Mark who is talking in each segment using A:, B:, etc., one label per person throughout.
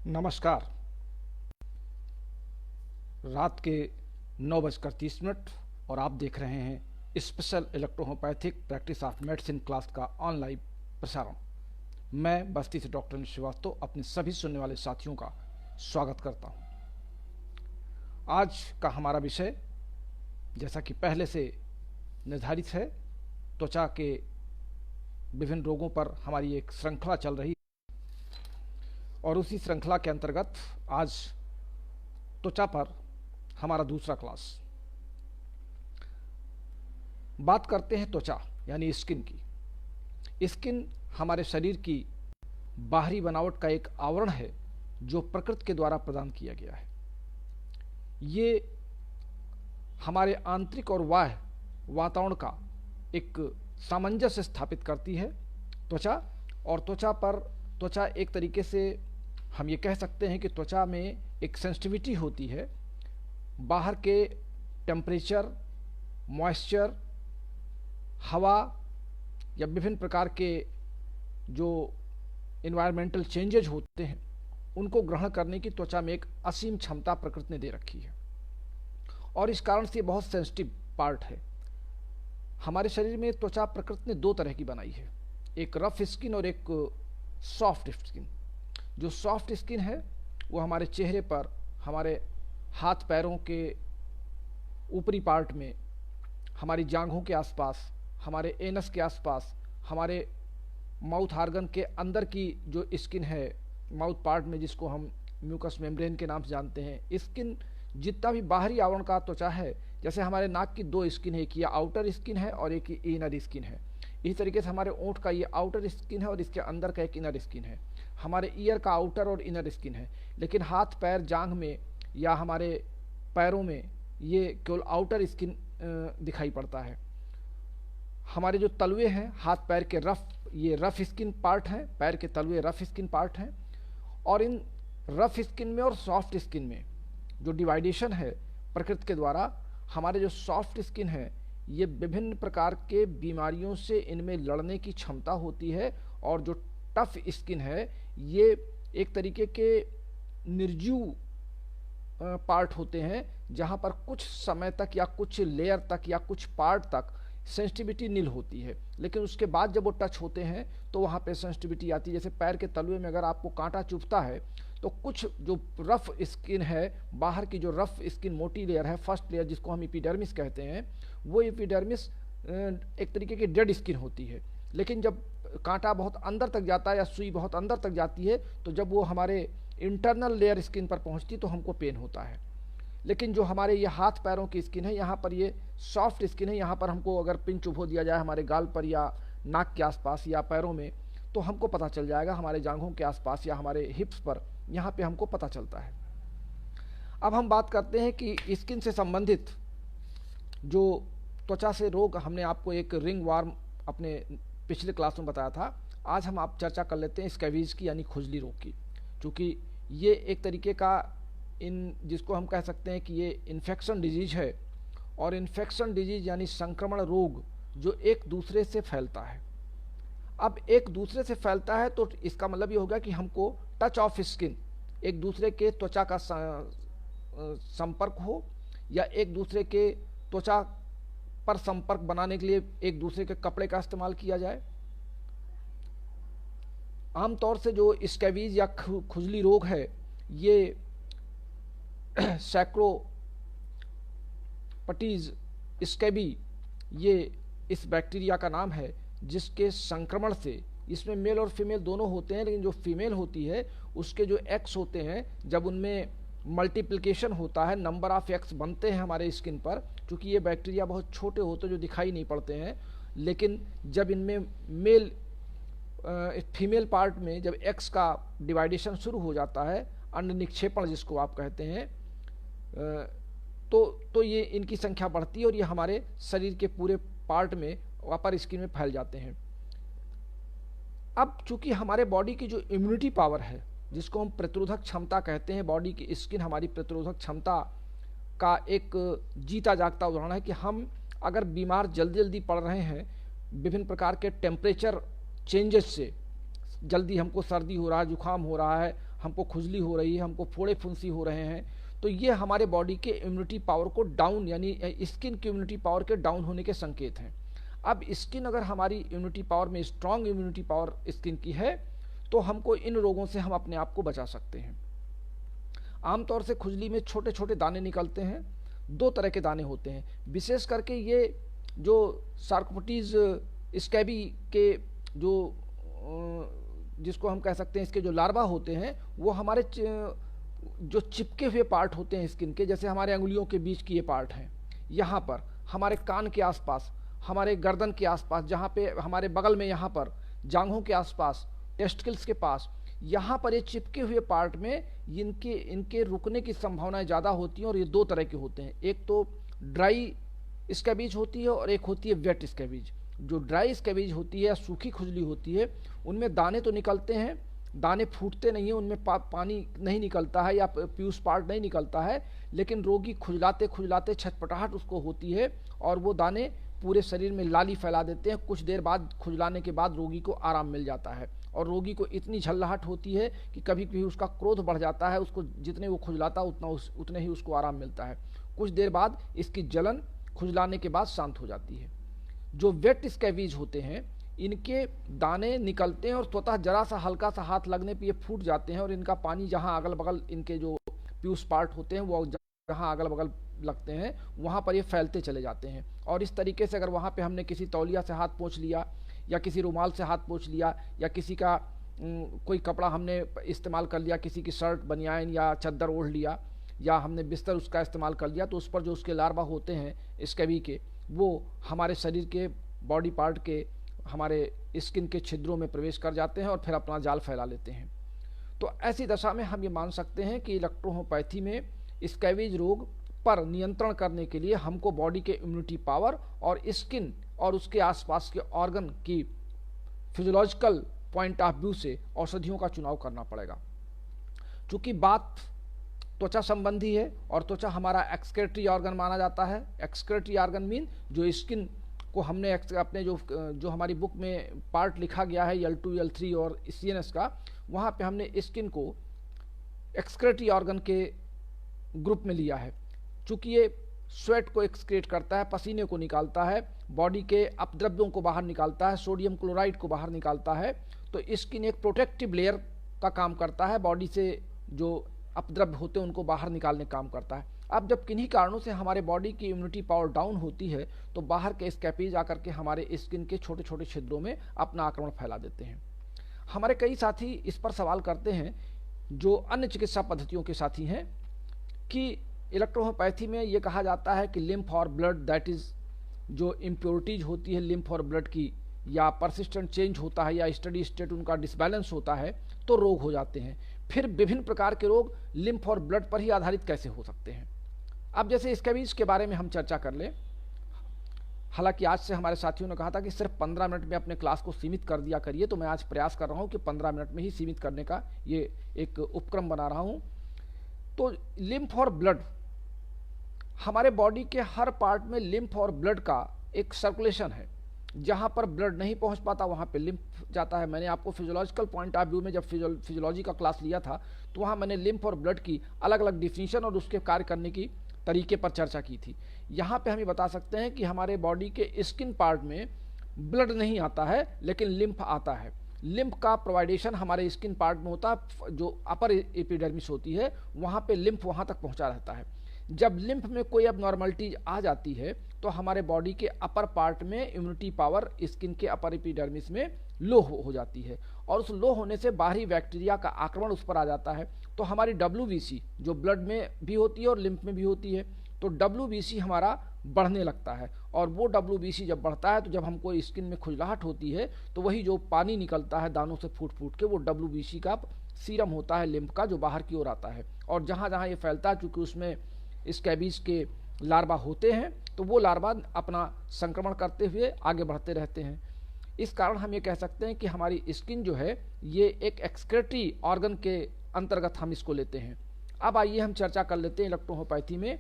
A: नमस्कार। रात के 9:30 और आप देख रहे हैं special electrohomeopathic practice of medicine class का ऑनलाइन प्रसारण। मैं बस्ती से डॉक्टर श्रीवास्तव अपने सभी सुनने वाले साथियों का स्वागत करता हूं। आज का हमारा विषय जैसा कि पहले से निर्धारित है, त्वचा के विभिन्न रोगों पर हमारी एक श्रृंखला चल रही और उसी श्रृंखला के अंतर्गत आज त्वचा पर हमारा दूसरा क्लास। बात करते हैं त्वचा यानी स्किन की। स्किन हमारे शरीर की बाहरी बनावट का एक आवरण है जो प्रकृति के द्वारा प्रदान किया गया है। ये हमारे आंतरिक और बाह्य वातावरण का एक सामंजस्य स्थापित करती है त्वचा। और त्वचा एक तरीके से हम ये कह सकते हैं कि त्वचा में एक सेंसिटिविटी होती है बाहर के टेम्परेचर, मॉइस्चर, हवा या विभिन्न प्रकार के जो इन्वायरमेंटल चेंजेज होते हैं उनको ग्रहण करने की त्वचा में एक असीम क्षमता प्रकृति ने दे रखी है। और इस कारण से बहुत सेंसिटिव पार्ट है। हमारे शरीर में त्वचा प्रकृति ने दो तरह की बनाई है, एक रफ स्किन और एक सॉफ्ट स्किन। जो सॉफ्ट स्किन है वो हमारे चेहरे पर, हमारे हाथ पैरों के ऊपरी पार्ट में, हमारी जांघों के आसपास, हमारे एनस के आसपास, हमारे माउथ आर्गन के अंदर की जो स्किन है माउथ पार्ट में, जिसको हम म्यूकस मेम्ब्रेन के नाम से जानते हैं। स्किन जितना भी बाहरी आवरण का त्वचा है, जैसे हमारे नाक की दो स्किन है, एक ये आउटर स्किन है और एक इनर स्किन है। इसी तरीके से हमारे ओंठ का ये आउटर स्किन है और इसके अंदर का एक इनर स्किन है। हमारे ईयर का आउटर और इनर स्किन है। लेकिन हाथ पैर जांघ में या हमारे पैरों में ये केवल आउटर स्किन दिखाई पड़ता है। हमारे जो तलवे हैं हाथ पैर के ये रफ स्किन पार्ट हैं, पैर के तलवे रफ स्किन पार्ट हैं। और इन रफ स्किन में और सॉफ्ट स्किन में जो डिवाइडेशन है प्रकृति के द्वारा, हमारे जो सॉफ्ट स्किन है ये विभिन्न प्रकार के बीमारियों से इनमें लड़ने की क्षमता होती है। और जो टफ स्किन है ये एक तरीके के निर्जीव पार्ट होते हैं, जहां पर कुछ समय तक या कुछ लेयर तक या कुछ पार्ट तक सेंसिटिविटी नील होती है, लेकिन उसके बाद जब वो टच होते हैं तो वहाँ पे सेंसिटिविटी आती है। जैसे पैर के तलवे में अगर आपको कांटा चुभता है तो कुछ जो रफ स्किन है, बाहर की जो रफ स्किन मोटी लेयर है, फर्स्ट लेयर जिसको हम एपिडर्मिस कहते हैं, वो एपिडर्मिस एक तरीके की डेड स्किन होती है। लेकिन जब कांटा बहुत अंदर तक जाता है या सुई बहुत अंदर तक जाती है तो जब वो हमारे इंटरनल लेयर स्किन पर पहुंचती तो हमको पेन होता है। लेकिन जो हमारे ये हाथ पैरों की स्किन है, यहाँ पर ये सॉफ्ट स्किन है, यहाँ पर हमको अगर पिन चुभो दिया जाए हमारे गाल पर या नाक के आसपास या पैरों में तो हमको पता चल जाएगा, हमारे जांघों के आसपास या हमारे हिप्स पर, यहाँ पे हमको पता चलता है। अब हम बात करते हैं कि स्किन से संबंधित जो त्वचा से रोग, हमने आपको एक रिंग वार्म अपने पिछले क्लास में बताया था। आज हम आप चर्चा कर लेते हैं स्कैबीज की यानी खुजली रोग की, क्योंकि ये एक तरीके का जिसको हम कह सकते हैं कि ये इन्फेक्शन डिजीज है। और इन्फेक्शन डिजीज यानी संक्रमण रोग जो एक दूसरे से फैलता है। अब एक दूसरे से फैलता है तो इसका मतलब ये होगा कि हमको टच ऑफ स्किन, एक दूसरे के त्वचा का संपर्क हो या एक दूसरे के त्वचा पर संपर्क बनाने के लिए एक दूसरे के कपड़े का इस्तेमाल किया जाए। आमतौर से जो स्कैबीज या खुजली रोग है ये सैक्रोपटीज स्कैबी, ये इस बैक्टीरिया का नाम है जिसके संक्रमण से, इसमें मेल और फीमेल दोनों होते हैं, लेकिन जो फीमेल होती है उसके जो एक्स होते हैं, जब उनमें मल्टीप्लिकेशन होता है, नंबर ऑफ एक्स बनते हैं हमारे स्किन पर, क्योंकि ये बैक्टीरिया बहुत छोटे होते हैं जो दिखाई नहीं पड़ते हैं, लेकिन जब इनमें फीमेल पार्ट में जब एक्स का डिवाइडेशन शुरू हो जाता है, अंड निक्षेपण जिसको आप कहते हैं, तो ये इनकी संख्या बढ़ती है और ये हमारे शरीर के पूरे पार्ट में अपर स्किन में फैल जाते हैं। अब चूंकि हमारे बॉडी की जो इम्यूनिटी पावर है, जिसको हम प्रतिरोधक क्षमता कहते हैं, बॉडी की स्किन हमारी प्रतिरोधक क्षमता का एक जीता जागता उदाहरण है कि हम अगर बीमार जल्दी जल्दी पड़ रहे हैं विभिन्न प्रकार के टेम्परेचर चेंजेस से, जल्दी हमको सर्दी हो रहा है, जुकाम हो रहा है, हमको खुजली हो रही है, हमको फोड़े फुंसी हो रहे हैं, तो ये हमारे बॉडी के इम्यूनिटी पावर को डाउन, यानी स्किन की इम्यूनिटी पावर के डाउन होने के संकेत हैं। अब स्किन अगर हमारी इम्यूनिटी पावर में स्ट्रांग इम्यूनिटी पावर स्किन की है तो हमको इन रोगों से हम अपने आप को बचा सकते हैं। आमतौर से खुजली में छोटे छोटे दाने निकलते हैं। दो तरह के दाने होते हैं, विशेष करके ये जो सार्कोप्टेज स्कैबी के जो जिसको हम कह सकते हैं इसके जो लार्वा होते हैं, वो हमारे जो चिपके हुए पार्ट होते हैं स्किन के, जैसे हमारे अंगुलियों के बीच की ये पार्ट हैं, यहाँ पर हमारे कान के आसपास, हमारे गर्दन के आसपास, जहाँ पे हमारे बगल में, यहाँ पर जांघों के आसपास, टेस्टिकल्स के पास, यहाँ पर ये चिपके हुए पार्ट में इनके रुकने की संभावनाएं ज़्यादा होती हैं। और ये दो तरह के होते हैं, एक तो ड्राई स्कैबीज होती है और एक होती है वेट स्कैबीज। जो ड्राई स्कैबीज होती है या सूखी खुजली होती है, उनमें दाने तो निकलते हैं, दाने फूटते नहीं हैं, उनमें पानी नहीं निकलता है या प्यूस पार्ट नहीं निकलता है, लेकिन रोगी खुजलाते खुजलाते छटपटाहट उसको होती है और वो दाने पूरे शरीर में लाली फैला देते हैं। कुछ देर बाद खुजलाने के बाद रोगी को आराम मिल जाता है और रोगी को इतनी झल्लाहट होती है कि कभी कभी उसका क्रोध बढ़ जाता है, उसको जितने वो खुजलाता उतने ही उसको आराम मिलता है। कुछ देर बाद इसकी जलन खुजलाने के बाद शांत हो जाती है। जो वेट स्कैबीज होते हैं, इनके दाने निकलते हैं और स्वतः जरा सा हल्का सा हाथ लगने पे ये फूट जाते हैं और इनका पानी जहाँ अगल बगल इनके जो प्यूस पार्ट होते हैं वो जहाँ अगल बगल लगते हैं वहाँ पर ये फैलते चले जाते हैं। और इस तरीके से अगर वहाँ पे हमने किसी तौलिया से हाथ पोंछ लिया या किसी रुमाल से हाथ पोंछ लिया या किसी का कोई कपड़ा हमने इस्तेमाल कर लिया, किसी की शर्ट बनियान या चद्दर ओढ़ लिया या हमने बिस्तर उसका इस्तेमाल कर लिया, तो उस पर जो उसके लार्वा होते हैं स्कैबी के, वो हमारे शरीर के बॉडी पार्ट के हमारे स्किन के छिद्रों में प्रवेश कर जाते हैं और फिर अपना जाल फैला लेते हैं। तो ऐसी दशा में हम ये मान सकते हैं कि इलेक्ट्रोहोम्योपैथी में स्कैबीज रोग पर नियंत्रण करने के लिए हमको बॉडी के इम्यूनिटी पावर और स्किन और उसके आसपास के ऑर्गन की फिजियोलॉजिकल पॉइंट ऑफ व्यू से औषधियों का चुनाव करना पड़ेगा। चूंकि बात त्वचा संबंधी है और त्वचा हमारा एक्सक्रेटरी ऑर्गन माना जाता है। एक्सक्रेटरी ऑर्गन मीन जो स्किन को हमने अपने जो हमारी बुक में पार्ट लिखा गया है L2, L3 और CNS का, वहाँ पे हमने स्किन को एक्सक्रेटरी ऑर्गन के ग्रुप में लिया है। चूँकि ये स्वेट को एक्सक्रेट करता है, पसीने को निकालता है, बॉडी के अपद्रव्यों को बाहर निकालता है, सोडियम क्लोराइड को बाहर निकालता है, तो स्किन एक प्रोटेक्टिव लेयर का काम करता है, बॉडी से जो अपद्रव्य होते हैं उनको बाहर निकालने का काम करता है। अब जब किन्हीं कारणों से हमारे बॉडी की इम्यूनिटी पावर डाउन होती है तो बाहर के स्कैबीज आकर के हमारे स्किन के छोटे छोटे छिद्रों में अपना आक्रमण फैला देते हैं। हमारे कई साथी इस पर सवाल करते हैं, जो अन्य चिकित्सा पद्धतियों के साथी हैं, कि इलेक्ट्रोहोम्योपैथी में ये कहा जाता है कि लिम्फ और ब्लड, दैट इज जो इम्प्योरिटीज होती है लिम्फ और ब्लड की, या परसिस्टेंट चेंज होता है या स्टडी स्टेट उनका डिसबैलेंस होता है तो रोग हो जाते हैं। फिर विभिन्न प्रकार के रोग लिम्फ और ब्लड पर ही आधारित कैसे हो सकते हैं। अब जैसे स्कैबीज के बारे में हम चर्चा कर लें। हालांकि आज से हमारे साथियों ने कहा था कि सिर्फ 15 मिनट में अपने क्लास को सीमित कर दिया करिए, तो मैं आज प्रयास कर रहा हूं कि 15 मिनट में ही सीमित करने का ये एक उपक्रम बना रहा हूं। तो लिम्फ और ब्लड, हमारे बॉडी के हर पार्ट में लिम्फ और ब्लड का एक सर्कुलेशन है। जहाँ पर ब्लड नहीं पहुँच पाता वहाँ पे लिम्फ जाता है। मैंने आपको फिजियोलॉजिकल पॉइंट ऑफ व्यू में जब फिजियोलॉजी का क्लास लिया था तो वहाँ मैंने लिम्फ और ब्लड की अलग अलग डिफिनीशन और उसके कार्य करने की तरीके पर चर्चा की थी। यहाँ पे हम ये बता सकते हैं कि हमारे बॉडी के स्किन पार्ट में ब्लड नहीं आता है लेकिन लिम्फ आता है। लिम्फ का प्रोवाइडेशन हमारे स्किन पार्ट में होता है, जो अपर एपिडर्मिस होती है वहाँ पे लिम्फ वहाँ तक पहुँचा रहता है। जब लिम्फ में कोई अबनॉर्मलिटी आ जाती है तो हमारे बॉडी के अपर पार्ट में इम्यूनिटी पावर स्किन के अपर एपिडर्मिस में लो हो जाती है और उस लो होने से बाहरी बैक्टीरिया का आक्रमण उस पर आ जाता है। तो हमारी WBC जो ब्लड में भी होती है और लिम्फ में भी होती है, तो WBC हमारा बढ़ने लगता है और वो WBC जब बढ़ता है तो जब हमको स्किन में खुजलाहट होती है तो वही जो पानी निकलता है दानों से फूट फूट के, वो WBC का सीरम होता है लिम्फ का, जो बाहर की ओर आता है। और जहाँ जहाँ ये फैलता है, चूँकि उसमें स्कैबीज के लार्वा होते हैं तो वो लार्वा अपना संक्रमण करते हुए आगे बढ़ते रहते हैं। इस कारण हम ये कह सकते हैं कि हमारी स्किन जो है ये एक एक्सक्रेटरी ऑर्गन के अंतर्गत हम इसको लेते हैं। अब आइए हम चर्चा कर लेते हैं इलेक्ट्रोहोम्योपैथी में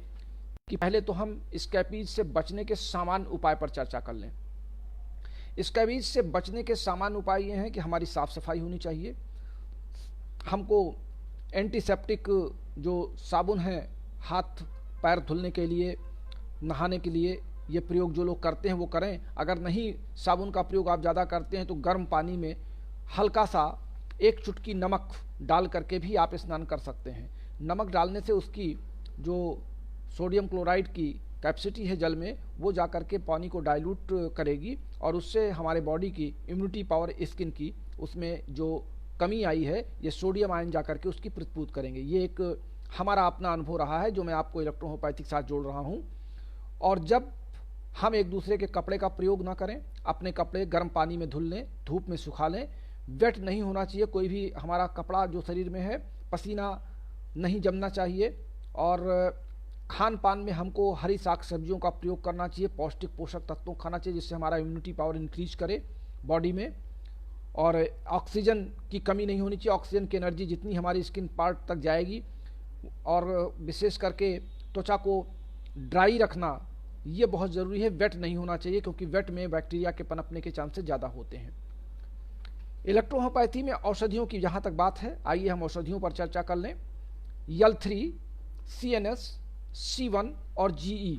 A: कि पहले तो हम स्कैबीज से बचने के सामान्य उपाय पर चर्चा कर लें। स्कैबीज से बचने के सामान्य उपाय ये हैं कि हमारी साफ सफाई होनी चाहिए। हमको एंटीसेप्टिक जो साबुन है हाथ पैर धुलने के लिए, नहाने के लिए, ये प्रयोग जो लोग करते हैं वो करें। अगर नहीं साबुन का प्रयोग आप ज़्यादा करते हैं तो गर्म पानी में हल्का सा 1 चुटकी नमक डाल करके भी आप स्नान कर सकते हैं। नमक डालने से उसकी जो सोडियम क्लोराइड की कैपेसिटी है जल में, वो जा कर के पानी को डाइल्यूट करेगी और उससे हमारे बॉडी की इम्यूनिटी पावर, स्किन की, उसमें जो कमी आई है, ये सोडियम आयन जा करके उसकी प्रतिपूर्ति करेंगे। ये एक हमारा अपना अनुभव रहा है जो मैं आपको इलेक्ट्रोहोम्योपैथिक साथ जोड़ रहा हूँ। और जब हम एक दूसरे के कपड़े का प्रयोग ना करें, अपने कपड़े गर्म पानी में धुल लें, धूप में सुखा लें, वेट नहीं होना चाहिए कोई भी हमारा कपड़ा जो शरीर में है, पसीना नहीं जमना चाहिए। और खान पान में हमको हरी साग सब्जियों का प्रयोग करना चाहिए, पौष्टिक पोषक तत्वों खाना चाहिए जिससे हमारा इम्यूनिटी पावर इंक्रीज करे बॉडी में। और ऑक्सीजन की कमी नहीं होनी चाहिए, ऑक्सीजन की एनर्जी जितनी हमारी स्किन पार्ट तक जाएगी। और विशेष करके त्वचा को ड्राई रखना ये बहुत ज़रूरी है, वेट नहीं होना चाहिए क्योंकि वेट में बैक्टीरिया के पनपने के चांसेस ज़्यादा होते हैं। इलेक्ट्रोहोम्योपैथी में औषधियों की जहाँ तक बात है, आइए हम औषधियों पर चर्चा कर लें। L3, CNS, C1 और GE,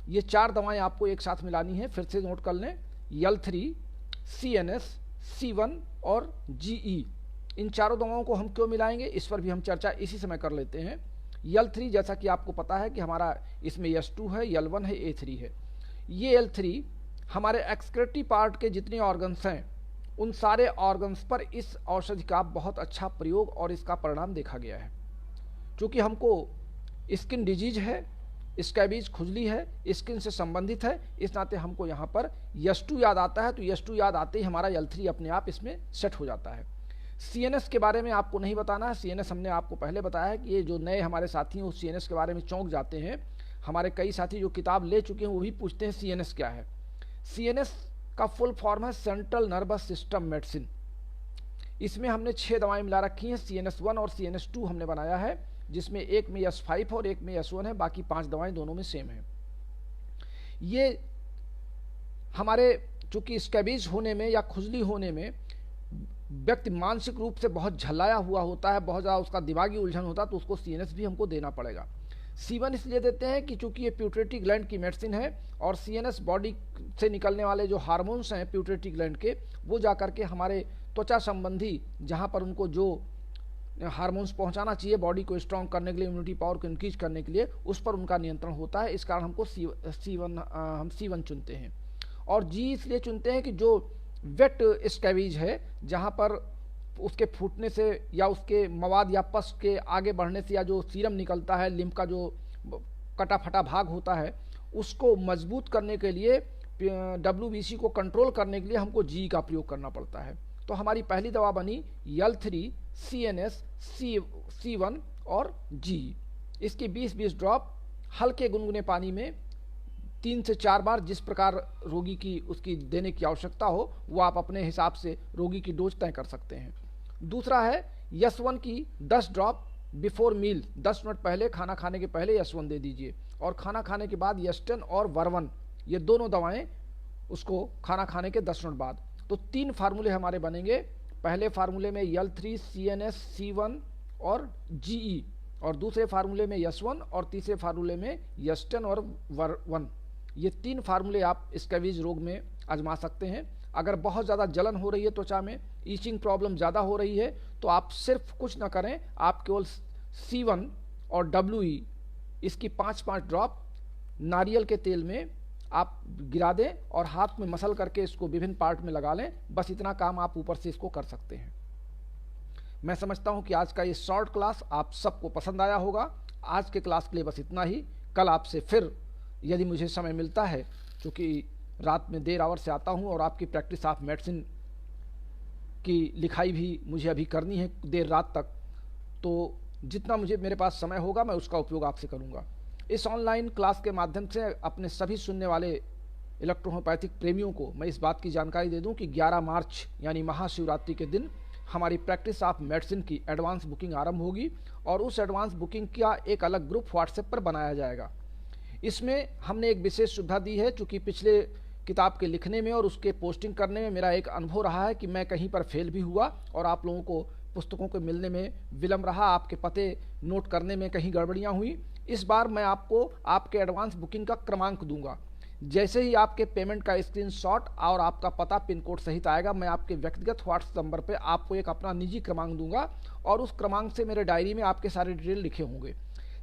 A: ये 4 दवाएं आपको एक साथ मिलानी है। फिर से नोट कर लें, L3, CNS, C1 और GE, इन चारों दवाओं को हम क्यों मिलाएंगे, इस पर भी हम चर्चा इसी समय कर लेते हैं। L3 जैसा कि आपको पता है कि हमारा इसमें S2 है, L1 है, A3 है। ये L3 हमारे एक्सक्रीटरी पार्ट के जितने ऑर्गन्स हैं उन सारे ऑर्गन्स पर इस औषधि का बहुत अच्छा प्रयोग और इसका परिणाम देखा गया है। क्योंकि हमको स्किन डिजीज है, स्कैबीज खुजली है, स्किन से संबंधित है, इस नाते हमको यहाँ पर S2 याद आता है। तो S2 याद आते ही हमारा L3 अपने आप इसमें सेट हो जाता है। CNS के बारे में आपको नहीं बताना है। CNS हमने आपको पहले बताया है कि ये जो नए हमारे साथी हैं उस CNS के बारे में चौंक जाते हैं। हमारे कई साथी जो किताब ले चुके हैं वो भी पूछते हैं CNS क्या है। CNS का फुल फॉर्म है सेंट्रल नर्वस सिस्टम मेडिसिन। इसमें हमने 6 दवाएं मिला रखी हैं। CNS1 और CNS2 हमने बनाया है, जिसमें एक में S5 और एक में S1 है, बाकी 5 दवाएं दोनों में सेम है। ये हमारे चूंकि स्कैबीज होने में या खुजली होने में व्यक्ति मानसिक रूप से बहुत झल्लाया हुआ होता है, बहुत ज़्यादा उसका दिमागी उलझन होता है, तो उसको CNS भी हमको देना पड़ेगा। C1 इसलिए देते हैं कि चूंकि ये प्यूटरेटरी ग्लैंड की मेडिसिन है और CNS बॉडी से निकलने वाले जो हार्मोन्स हैं प्यूटरेटरी ग्लैंड के, वो जा करके हमारे त्वचा संबंधी जहाँ पर उनको जो हार्मोन्स पहुँचाना चाहिए बॉडी को स्ट्रॉन्ग करने के लिए, इम्यूनिटी पावर को इंक्रीज करने के लिए, उस पर उनका नियंत्रण होता है। इस कारण हमको हम C1 चुनते हैं। और G इसलिए चुनते हैं कि जो वेट स्कैबीज है, जहाँ पर उसके फूटने से या उसके मवाद या पस के आगे बढ़ने से या जो सीरम निकलता है, लिम्फ का जो कटा फटा भाग होता है, उसको मजबूत करने के लिए, WBC को कंट्रोल करने के लिए हमको G का प्रयोग करना पड़ता है। तो हमारी पहली दवा बनी L3, CNS, C1 और G। इसकी 20-20 ड्रॉप हल्के गुनगुने पानी में 3 से 4 बार, जिस प्रकार रोगी की उसकी देने की आवश्यकता हो वो आप अपने हिसाब से रोगी की डोज तय कर सकते हैं। दूसरा है S1 की 10 ड्रॉप बिफोर मील, 10 मिनट पहले, खाना खाने के पहले S1 दे दीजिए। और खाना खाने के बाद S10 और वर्वन, ये दोनों दवाएं उसको खाना खाने के 10 मिनट बाद। तो 3 फार्मूले हमारे बनेंगे। पहले फार्मूले में L3, CNS, C1 और GE, और दूसरे फार्मूले में S1 और तीसरे फार्मूले में S10 और वर्वन। ये 3 फार्मूले आप स्कैबीज रोग में आजमा सकते हैं। अगर बहुत ज़्यादा जलन हो रही है त्वचा में, ईचिंग प्रॉब्लम ज़्यादा हो रही है, तो आप सिर्फ कुछ ना करें, आप केवल C1 और WE इसकी 5-5 ड्रॉप नारियल के तेल में आप गिरा दें और हाथ में मसल करके इसको विभिन्न पार्ट में लगा लें। बस इतना काम आप ऊपर से इसको कर सकते हैं। मैं समझता हूं कि आज का ये शॉर्ट क्लास आप सबको पसंद आया होगा। आज के क्लास के लिए बस इतना ही। कल आपसे फिर यदि मुझे समय मिलता है, क्योंकि रात में देर आवर से आता हूं और आपकी प्रैक्टिस ऑफ मेडिसिन की लिखाई भी मुझे अभी करनी है देर रात तक, तो जितना मुझे मेरे पास समय होगा मैं उसका उपयोग आपसे करूंगा। इस ऑनलाइन क्लास के माध्यम से अपने सभी सुनने वाले इलेक्ट्रोहोम्योपैथिक प्रेमियों को मैं इस बात की जानकारी दे दूं कि 11 मार्च यानी महाशिवरात्रि के दिन हमारी प्रैक्टिस ऑफ मेडिसिन की एडवांस बुकिंग आरंभ होगी और उस एडवांस बुकिंग का एक अलग ग्रुप व्हाट्सएप पर बनाया जाएगा। इसमें हमने एक विशेष सुविधा दी है, चूँकि पिछले किताब के लिखने में और उसके पोस्टिंग करने में मेरा एक अनुभव रहा है कि मैं कहीं पर फेल भी हुआ और आप लोगों को पुस्तकों के मिलने में विलम्ब रहा, आपके पते नोट करने में कहीं गड़बड़ियाँ हुई। इस बार मैं आपको आपके एडवांस बुकिंग का क्रमांक दूंगा। जैसे ही आपके पेमेंट का स्क्रीनशॉट और आपका पता पिन कोड सहित आएगा, मैं आपके व्यक्तिगत व्हाट्सएप नंबर पे आपको एक अपना निजी क्रमांक दूंगा और उस क्रमांक से मेरे डायरी में आपके सारे डिटेल लिखे होंगे।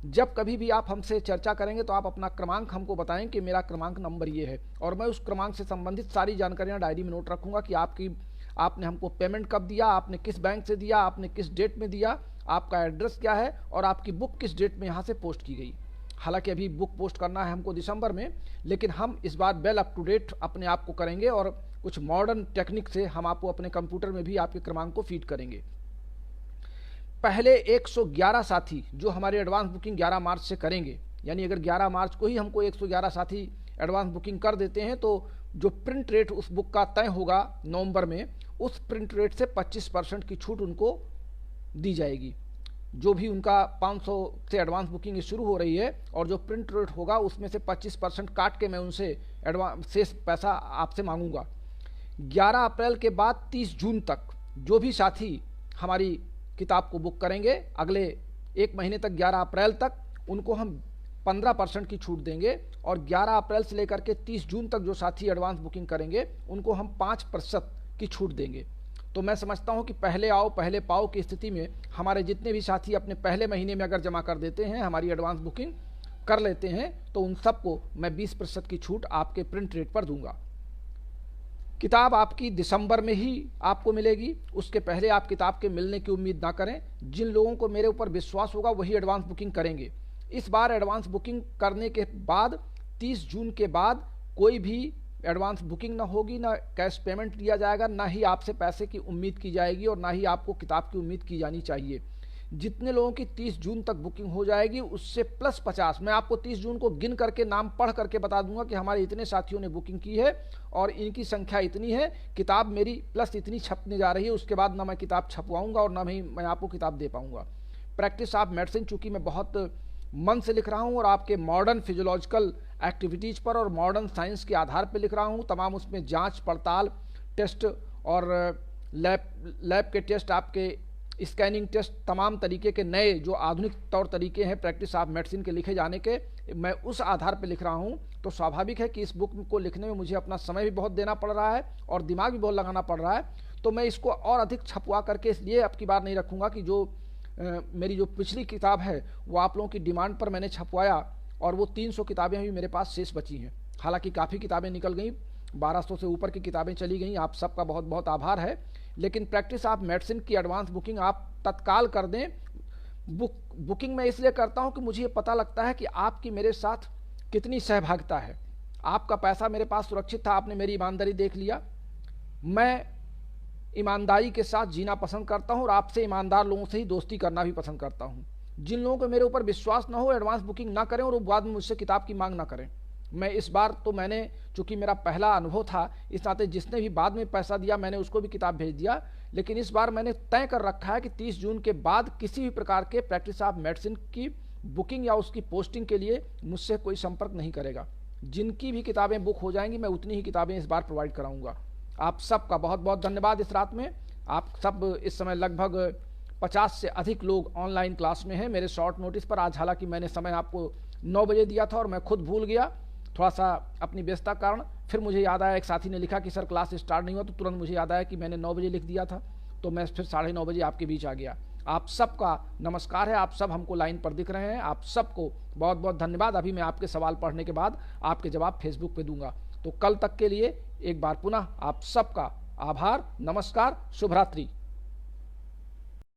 A: जब कभी भी आप हमसे चर्चा करेंगे तो आप अपना क्रमांक हमको बताएं कि मेरा क्रमांक नंबर ये है, और मैं उस क्रमांक से संबंधित सारी जानकारियाँ डायरी में नोट रखूँगा कि आपने हमको पेमेंट कब दिया, आपने किस बैंक से दिया, आपने किस डेट में दिया, आपका एड्रेस क्या है और आपकी बुक किस डेट में यहाँ से पोस्ट की गई। हालांकि अभी बुक पोस्ट करना है हमको दिसंबर में, लेकिन हम इस बार वेल अप टू डेट अपने आप को करेंगे और कुछ मॉडर्न टेक्निक से हम आपको अपने कंप्यूटर में भी आपके क्रमांक को फीड करेंगे। पहले 111 साथी जो हमारे एडवांस बुकिंग 11 मार्च से करेंगे, यानी अगर 11 मार्च को ही हमको 111 साथी एडवांस बुकिंग कर देते हैं तो जो प्रिंट रेट उस बुक का तय होगा नवंबर में, उस प्रिंट रेट से 25% की छूट उनको दी जाएगी। जो भी उनका 500 से एडवांस बुकिंग शुरू हो रही है और जो प्रिंट रेट होगा उसमें से 25% काट के मैं उनसे एडवांस शेष पैसा आपसे मांगूंगा। 11 अप्रैल के बाद 30 जून तक जो भी साथी हमारी किताब को बुक करेंगे, अगले एक महीने तक 11 अप्रैल तक उनको हम 15% की छूट देंगे, और 11 अप्रैल से लेकर के 30 जून तक जो साथी एडवांस बुकिंग करेंगे उनको हम 5% की छूट देंगे। तो मैं समझता हूं कि पहले आओ पहले पाओ की स्थिति में हमारे जितने भी साथी अपने पहले महीने में अगर जमा कर देते हैं, हमारी एडवांस बुकिंग कर लेते हैं, तो उन सबको मैं 20% की छूट आपके प्रिंट रेट पर दूंगा। किताब आपकी दिसंबर में ही आपको मिलेगी, उसके पहले आप किताब के मिलने की उम्मीद ना करें। जिन लोगों को मेरे ऊपर विश्वास होगा वही एडवांस बुकिंग करेंगे। इस बार एडवांस बुकिंग करने के बाद 30 जून के बाद कोई भी एडवांस बुकिंग ना होगी, ना कैश पेमेंट लिया जाएगा, ना ही आपसे पैसे की उम्मीद की जाएगी और ना ही आपको किताब की उम्मीद की जानी चाहिए। जितने लोगों की 30 जून तक बुकिंग हो जाएगी उससे प्लस 50, मैं आपको 30 जून को गिन करके नाम पढ़ करके बता दूंगा कि हमारे इतने साथियों ने बुकिंग की है और इनकी संख्या इतनी है, किताब मेरी प्लस इतनी छपने जा रही है। उसके बाद ना मैं किताब छपवाऊंगा और ना ही मैं आपको किताब दे पाऊंगा। प्रैक्टिस ऑफ मेडिसिन चूंकि मैं बहुत मन से लिख रहा हूं और आपके मॉडर्न फिजियोलॉजिकल एक्टिविटीज़ पर और मॉडर्न साइंस के आधार पर लिख रहा हूं, तमाम उसमें जांच पड़ताल टेस्ट और लैब के टेस्ट, आपके स्कैनिंग टेस्ट, तमाम तरीके के नए जो आधुनिक तौर तरीके हैं प्रैक्टिस ऑफ मेडिसिन के लिखे जाने के, मैं उस आधार पर लिख रहा हूं। तो स्वाभाविक है कि इस बुक को लिखने में मुझे अपना समय भी बहुत देना पड़ रहा है और दिमाग भी बहुत लगाना पड़ रहा है। तो मैं इसको और अधिक छपवा करके इसलिए अब की बार नहीं रखूँगा कि जो मेरी जो पिछली किताब है वो आप लोगों की डिमांड पर मैंने छपवाया और वो 300 किताबें भी मेरे पास शेष बची हैं। हालांकि काफ़ी किताबें निकल गई, 1200 से ऊपर की किताबें चली गई, आप सबका बहुत बहुत आभार है। लेकिन प्रैक्टिस ऑफ मेडिसिन की एडवांस बुकिंग आप तत्काल कर दें। बुकिंग मैं इसलिए करता हूं कि मुझे ये पता लगता है कि आपकी मेरे साथ कितनी सहभागिता है। आपका पैसा मेरे पास सुरक्षित था, आपने मेरी ईमानदारी देख लिया। मैं ईमानदारी के साथ जीना पसंद करता हूं और आपसे ईमानदार लोगों से ही दोस्ती करना भी पसंद करता हूं। जिन लोगों को मेरे ऊपर विश्वास ना हो, एडवांस बुकिंग ना करें और वो बाद में मुझसे किताब की मांग ना करें। मैं इस बार तो मैंने, चूंकि मेरा पहला अनुभव था, इस नाते जिसने भी बाद में पैसा दिया मैंने उसको भी किताब भेज दिया। लेकिन इस बार मैंने तय कर रखा है कि 30 जून के बाद किसी भी प्रकार के प्रैक्टिस ऑफ मेडिसिन की बुकिंग या उसकी पोस्टिंग के लिए मुझसे कोई संपर्क नहीं करेगा। जिनकी भी किताबें बुक हो जाएंगी मैं उतनी ही किताबें इस बार प्रोवाइड कराऊंगा। आप सबका बहुत बहुत धन्यवाद। इस रात में आप सब इस समय लगभग 50 से अधिक लोग ऑनलाइन क्लास में हैं मेरे शॉर्ट नोटिस पर। आज हालांकि मैंने समय आपको 9 बजे दिया था और मैं खुद भूल गया थोड़ा सा अपनी व्यस्तता कारण। फिर मुझे याद आया, एक साथी ने लिखा कि सर क्लास स्टार्ट नहीं हुआ, तो तुरंत मुझे याद आया कि मैंने 9 बजे लिख दिया था, तो मैं फिर 9:30 बजे आपके बीच आ गया। आप सबका नमस्कार है, आप सब हमको लाइन पर दिख रहे हैं, आप सबको बहुत बहुत धन्यवाद। अभी मैं आपके सवाल पढ़ने के बाद आपके जवाब फेसबुक पे दूंगा। तो कल तक के लिए एक बार पुनः आप सबका आभार, नमस्कार, शुभ रात्रि।